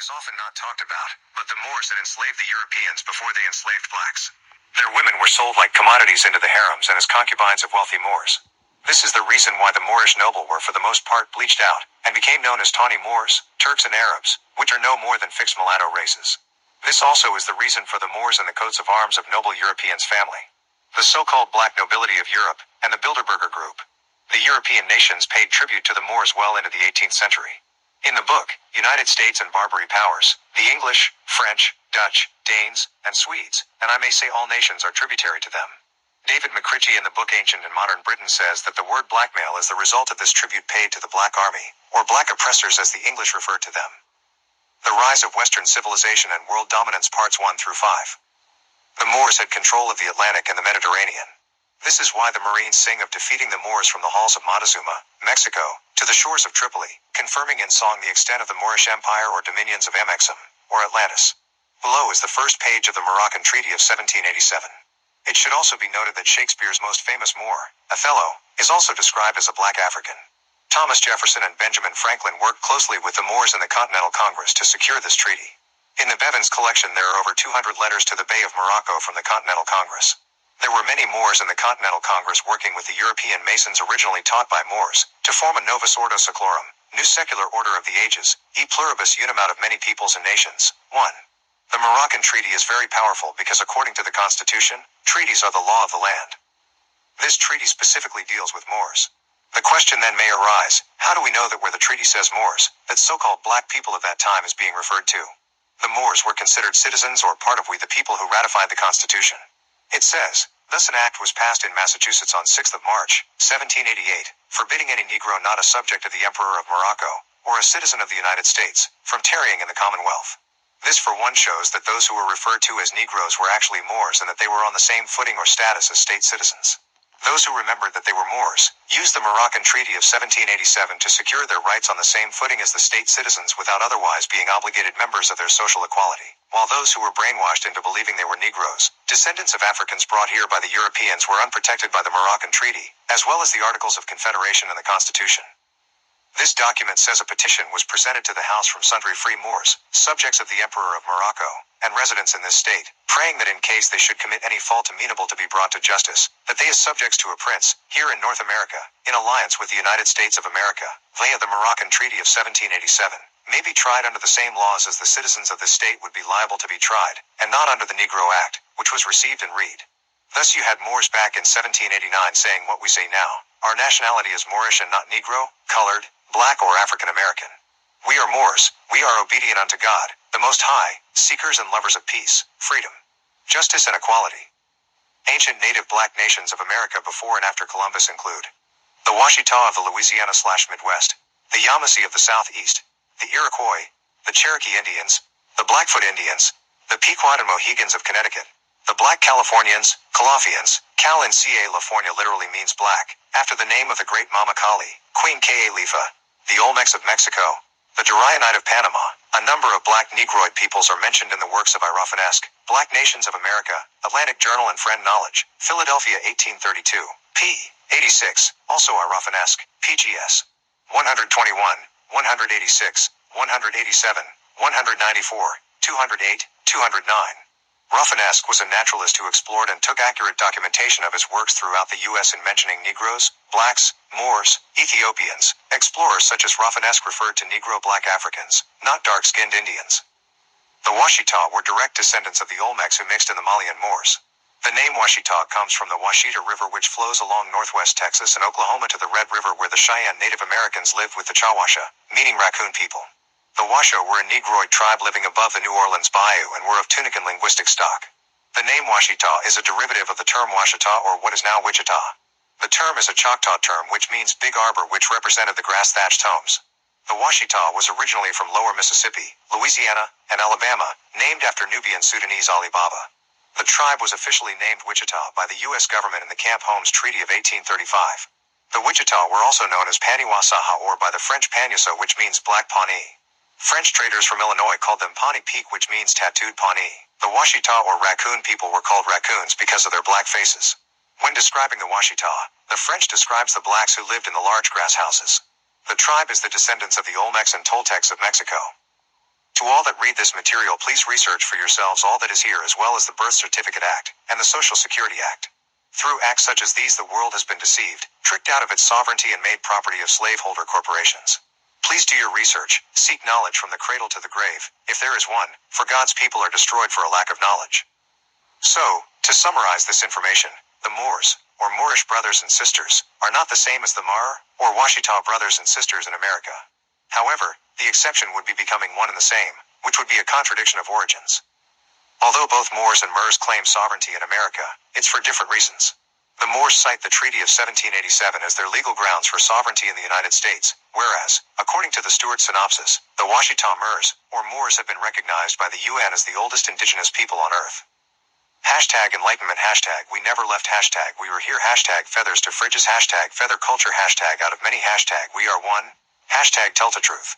is often not talked about, but the Moors had enslaved the Europeans before they enslaved blacks. Their women were sold like commodities into the harems and as concubines of wealthy Moors. This is the reason why the Moorish noble were for the most part bleached out, and became known as tawny Moors, Turks and Arabs, which are no more than fixed mulatto races. This also is the reason for the Moors and the coats of arms of noble Europeans family. The so-called black nobility of Europe, and the Bilderberger group. The European nations paid tribute to the Moors well into the 18th century. In the book, United States and Barbary Powers, the English, French, Dutch, Danes, and Swedes, and I may say all nations are tributary to them. David McCritchie in the book Ancient and Modern Britain says that the word blackmail is the result of this tribute paid to the Black Army, or black oppressors as the English referred to them. The Rise of Western Civilization and World Dominance Parts 1 through 5. The Moors had control of the Atlantic and the Mediterranean. This is why the Marines sing of defeating the Moors from the halls of Montezuma, Mexico, to the shores of Tripoli, confirming in song the extent of the Moorish Empire or dominions of Amexem, or Atlantis. Below is the first page of the Moroccan Treaty of 1787. It should also be noted that Shakespeare's most famous Moor, Othello, is also described as a black African. Thomas Jefferson and Benjamin Franklin worked closely with the Moors in the Continental Congress to secure this treaty. In the Bevins collection there are over 200 letters to the Bey of Morocco from the Continental Congress. There were many Moors in the Continental Congress working with the European Masons originally taught by Moors, to form a Novus Ordo Seclorum, new secular order of the ages, e pluribus unum out of many peoples and nations. 1. The Moroccan Treaty is very powerful because according to the Constitution, treaties are the law of the land. This treaty specifically deals with Moors. The question then may arise, how do we know that where the treaty says Moors, that so-called black people of that time is being referred to? The Moors were considered citizens or part of we the people who ratified the Constitution. It says, thus an act was passed in Massachusetts on 6th of March, 1788, forbidding any Negro not a subject of the Emperor of Morocco, or a citizen of the United States, from tarrying in the Commonwealth. This for one shows that those who were referred to as Negroes were actually Moors and that they were on the same footing or status as state citizens. Those who remembered that they were Moors, used the Moroccan Treaty of 1787 to secure their rights on the same footing as the state citizens without otherwise being obligated members of their social equality, while those who were brainwashed into believing they were Negroes, descendants of Africans brought here by the Europeans, were unprotected by the Moroccan Treaty, as well as the Articles of Confederation and the Constitution. This document says a petition was presented to the House from sundry free Moors, subjects of the Emperor of Morocco, and residents in this state, praying that in case they should commit any fault amenable to be brought to justice, that they as subjects to a prince, here in North America, in alliance with the United States of America, via the Moroccan Treaty of 1787, may be tried under the same laws as the citizens of this state would be liable to be tried, and not under the Negro Act, which was received in Reed. Thus you had Moors back in 1789 saying what we say now, our nationality is Moorish and not Negro, colored, black or African American. We are Moors, we are obedient unto God, the Most High, seekers and lovers of peace, freedom, justice and equality. Ancient native black nations of America before and after Columbus include the Washita of the Louisiana/Midwest, the Yamasee of the Southeast, the Iroquois, the Cherokee Indians, the Blackfoot Indians, the Pequot and Mohegans of Connecticut, the Black Californians, Calafians. Cal in California literally means black, after the name of the great Mama Kali, Queen Ka-Lifa, the Olmecs of Mexico, the Durayanite of Panama. A number of black Negroid peoples are mentioned in the works of Irofanesque, Black Nations of America, Atlantic Journal and Friend Knowledge, Philadelphia 1832, p. 86, also Irofanesque, PGS. 121, 186, 187, 194, 208, 209. Ruffenesque was a naturalist who explored and took accurate documentation of his works throughout the U.S. in mentioning Negroes, blacks, Moors, Ethiopians. Explorers such as Ruffenesque referred to Negro black Africans, not dark-skinned Indians. The Washita were direct descendants of the Olmecs who mixed in the Malian Moors. The name Washita comes from the Washita River, which flows along northwest Texas and Oklahoma to the Red River, where the Cheyenne Native Americans lived with the Chawasha, meaning raccoon people. The Washoe were a Negroid tribe living above the New Orleans Bayou and were of Tunican linguistic stock. The name Washita is a derivative of the term Washita, or what is now Wichita. The term is a Choctaw term which means big arbor, which represented the grass-thatched homes. The Washita was originally from Lower Mississippi, Louisiana, and Alabama, named after Nubian Sudanese Ali Baba. The tribe was officially named Wichita by the U.S. government in the Camp Holmes Treaty of 1835. The Wichita were also known as Paniwasaha, or by the French Panyasa, which means Black Pawnee. French traders from Illinois called them Pawnee Peak, which means tattooed Pawnee. The Washita or raccoon people were called raccoons because of their black faces. When describing the Washita, the French describes the blacks who lived in the large grass houses. The tribe is the descendants of the Olmecs and Toltecs of Mexico. To To all that read this material, please research for yourselves all that is here, as well as the Birth Certificate Act and the Social Security Act. Through acts such as these, the world has been deceived, tricked out of its sovereignty, and made property of slaveholder corporations. Please do your research, seek knowledge from the cradle to the grave, if there is one, for God's people are destroyed for a lack of knowledge. So, to summarize this information, the Moors, or Moorish brothers and sisters, are not the same as the Mar, or Washita brothers and sisters in America. However, the exception would be becoming one and the same, which would be a contradiction of origins. Although both Moors and Mers claim sovereignty in America, it's for different reasons. The Moors cite the Treaty of 1787 as their legal grounds for sovereignty in the United States, whereas, according to the Stewart Synopsis, the Washita Mers, or Moors, have been recognized by the UN as the oldest indigenous people on Earth. Hashtag Enlightenment, hashtag We Never Left, hashtag We Were Here, hashtag Feathers to Fridges, hashtag Feather Culture, hashtag Out of Many, hashtag We Are One, hashtag Tell the Truth.